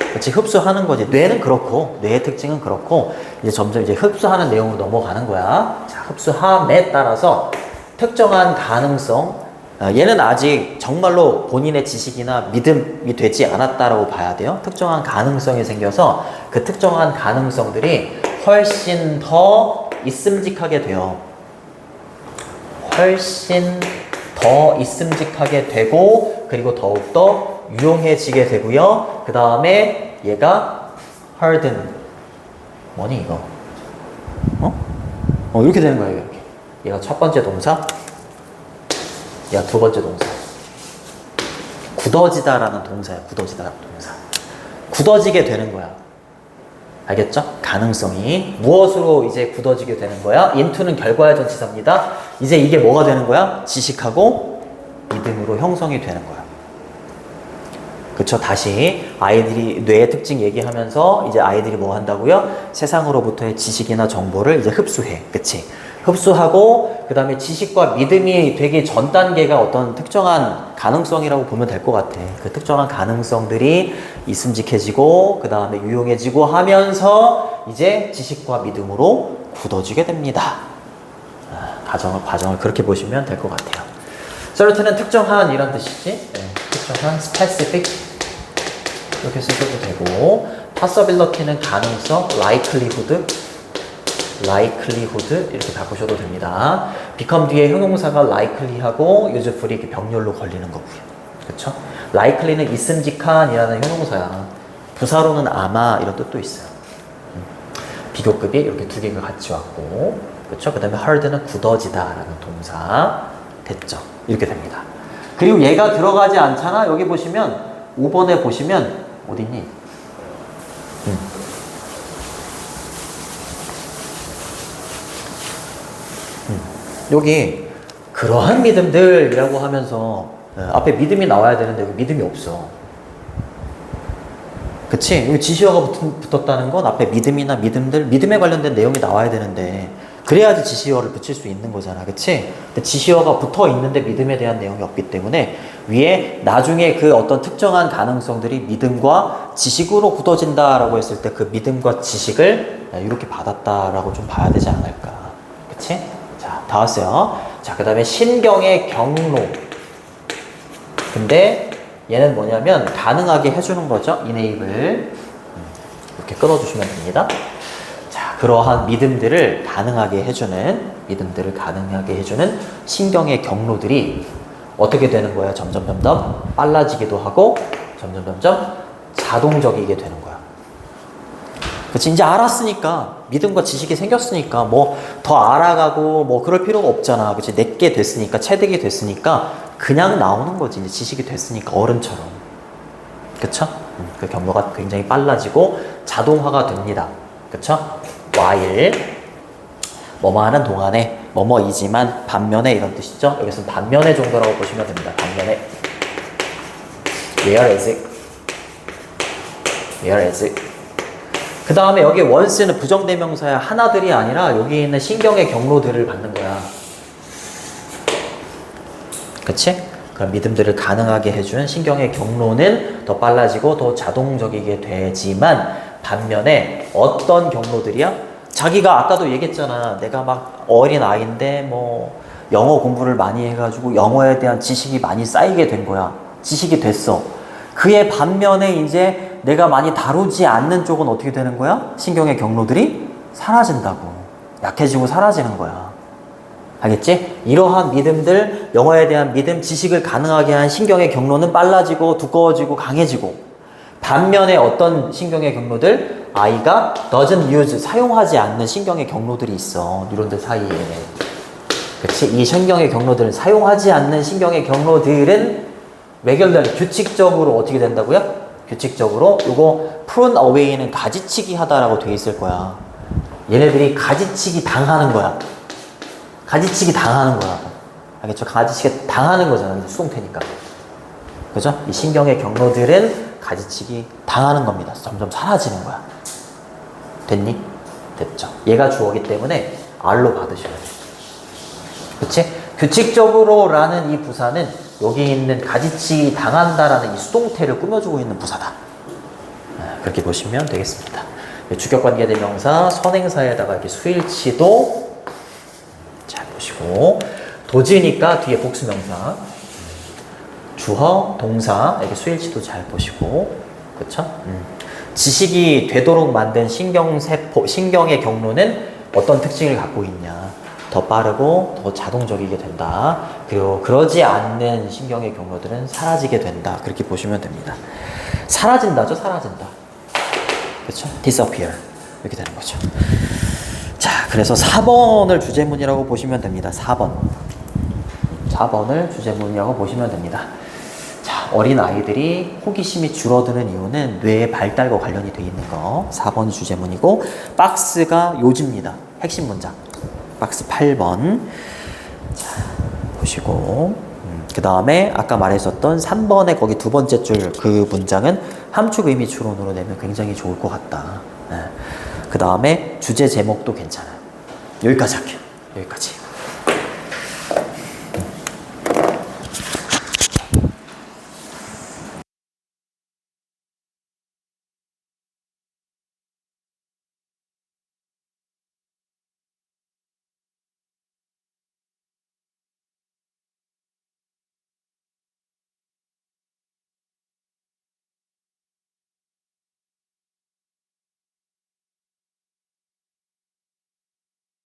그렇지? 흡수하는 거지. 뇌는 그렇고, 뇌의 특징은 그렇고, 이제 점점 이제 흡수하는 내용으로 넘어가는 거야. 자, 흡수함에 따라서 특정한 가능성. 얘는 아직 정말로 본인의 지식이나 믿음이 되지 않았다라고 봐야 돼요. 특정한 가능성이 생겨서 그 특정한 가능성들이 훨씬 더 있음직하게 돼요. 훨씬 더 있음직하게 되고, 그리고 더욱더 유용해지게 되고요. 그 다음에 얘가 harden. 뭐니 이거? 이렇게 되는 거예요. 이렇게. 얘가 첫 번째 동사, 얘가 두 번째 동사. 굳어지다라는 동사야. 굳어지다라는 동사. 굳어지게 되는 거야. 알겠죠? 가능성이 무엇으로 이제 굳어지게 되는 거야? into는 결과의 전치사입니다. 이제 이게 뭐가 되는 거야? 지식하고 믿음으로 형성이 되는 거야. 그쵸? 다시 아이들이 뇌의 특징 얘기하면서 이제 아이들이 뭐 한다고요? 세상으로부터의 지식이나 정보를 이제 흡수해. 그치? 흡수하고 그 다음에 지식과 믿음이 되기 전 단계가 어떤 특정한 가능성이라고 보면 될 것 같아. 그 특정한 가능성들이 있음직해지고 그 다음에 유용해지고 하면서 이제 지식과 믿음으로 굳어지게 됩니다. 과정을 그렇게 보시면 될 것 같아요. certain은 특정한 이란 뜻이지. 네, 특정한 specific 이렇게 쓰셔도 되고 possibility는 가능성, likelihood 이렇게 바꾸셔도 됩니다. become 뒤에 형용사가 likely하고 usefully 이렇게 병렬로 걸리는 거고요. 그렇죠? likely는 있음직한이라는 형용사야. 부사로는 아마 이런 뜻도 있어요. 비교급이 이렇게 두 개가 같이 왔고, 그렇죠? 그 다음에 hard는 굳어지다라는 동사 됐죠? 이렇게 됩니다. 그리고 얘가 들어가지 않잖아. 여기 보시면 5번에 보시면 어딨니? 여기 그러한 믿음들이라고 하면서 앞에 믿음이 나와야 되는데 여기 믿음이 없어. 그치? 여기 지시어가 붙었다는 건 앞에 믿음이나 믿음들, 믿음에 관련된 내용이 나와야 되는데 그래야지 지시어를 붙일 수 있는 거잖아. 그치? 근데 지시어가 붙어 있는데 믿음에 대한 내용이 없기 때문에 위에 나중에 그 어떤 특정한 가능성들이 믿음과 지식으로 굳어진다라고 했을 때 그 믿음과 지식을 이렇게 받았다라고 좀 봐야 되지 않을까. 그치? 자, 다 왔어요. 자, 그 다음에 신경의 경로. 근데 얘는 뭐냐면 가능하게 해주는 거죠. enable. 이렇게 끊어주시면 됩니다. 자, 그러한 믿음들을 가능하게 해주는 신경의 경로들이 어떻게 되는 거야? 점점 빨라지기도 하고 점점 자동적이게 되는 거야. 그치? 이제 알았으니까 믿음과 지식이 생겼으니까 뭐 더 알아가고 뭐 그럴 필요가 없잖아. 그치? 내게 됐으니까 체득이 됐으니까 그냥 나오는 거지. 이제 지식이 됐으니까 어른처럼. 그쵸? 그 경로가 굉장히 빨라지고 자동화가 됩니다. 그쵸? while 뭐뭐 하는 동안에 뭐뭐이지만 반면에 이런 뜻이죠. 여기서 반면에 정도라고 보시면 됩니다. 반면에 whereas 그 다음에 여기 once는 부정대명사야. 하나들이 아니라 여기 있는 신경의 경로들을 받는 거야. 그치? 그럼 믿음들을 가능하게 해주는 신경의 경로는 더 빨라지고 더 자동적이게 되지만 반면에 어떤 경로들이야? 자기가 아까도 얘기했잖아. 내가 막 어린 아이인데 뭐 영어 공부를 많이 해가지고 영어에 대한 지식이 많이 쌓이게 된 거야. 지식이 됐어. 그의 반면에 이제 내가 많이 다루지 않는 쪽은 어떻게 되는 거야? 신경의 경로들이 사라진다고. 약해지고 사라지는 거야. 알겠지? 이러한 믿음들, 영어에 대한 믿음, 지식을 가능하게 한 신경의 경로는 빨라지고 두꺼워지고 강해지고 반면에 어떤 신경의 경로들? 아이가 doesn't use, 사용하지 않는 신경의 경로들이 있어. 뉴런들 사이에. 그치? 이 신경의 경로들은 사용하지 않는 신경의 경로들은 레귤러리, 규칙적으로 어떻게 된다고요? 규칙적으로 요거 prune away는 가지치기 하다라고 돼 있을 거야. 얘네들이 가지치기 당하는 거야. 가지치기 당하는 거야. 알겠죠? 가지치기 당하는 거잖아. 수동태니까. 그죠? 이 신경의 경로들은 가지치기 당하는 겁니다. 점점 사라지는 거야. 됐니? 됐죠? 얘가 주어기 때문에 R로 받으셔야 돼. 그치? 규칙적으로라는 이 부사는 여기 있는 가지치기 당한다라는 이 수동태를 꾸며주고 있는 부사다. 그렇게 보시면 되겠습니다. 주격관계대명사, 선행사에다가 이렇게 수일치도 잘 보시고 도지니까 뒤에 복수명사, 주어, 동사 이렇게 수일치도 잘 보시고, 그렇죠? 지식이 되도록 만든 신경세포, 신경의 경로는 어떤 특징을 갖고 있냐? 더 빠르고 더 자동적이게 된다. 그리고 그러지 않는 신경의 경로들은 사라지게 된다. 그렇게 보시면 됩니다. 사라진다죠, 사라진다. 그렇죠? disappear. 이렇게 되는 거죠. 자, 그래서 4번을 주제문이라고 보시면 됩니다. 4번을 주제문이라고 보시면 됩니다. 자, 어린 아이들이 호기심이 줄어드는 이유는 뇌의 발달과 관련이 되어 있는 거. 4번이 주제문이고, 박스가 요지입니다. 핵심 문장. 박스 8번. 자, 보시고. 그 다음에 아까 말했었던 3번의 거기 두 번째 줄 그 문장은 함축 의미 추론으로 내면 굉장히 좋을 것 같다. 그 다음에 주제 제목도 괜찮아요. 여기까지 할게요. 여기까지.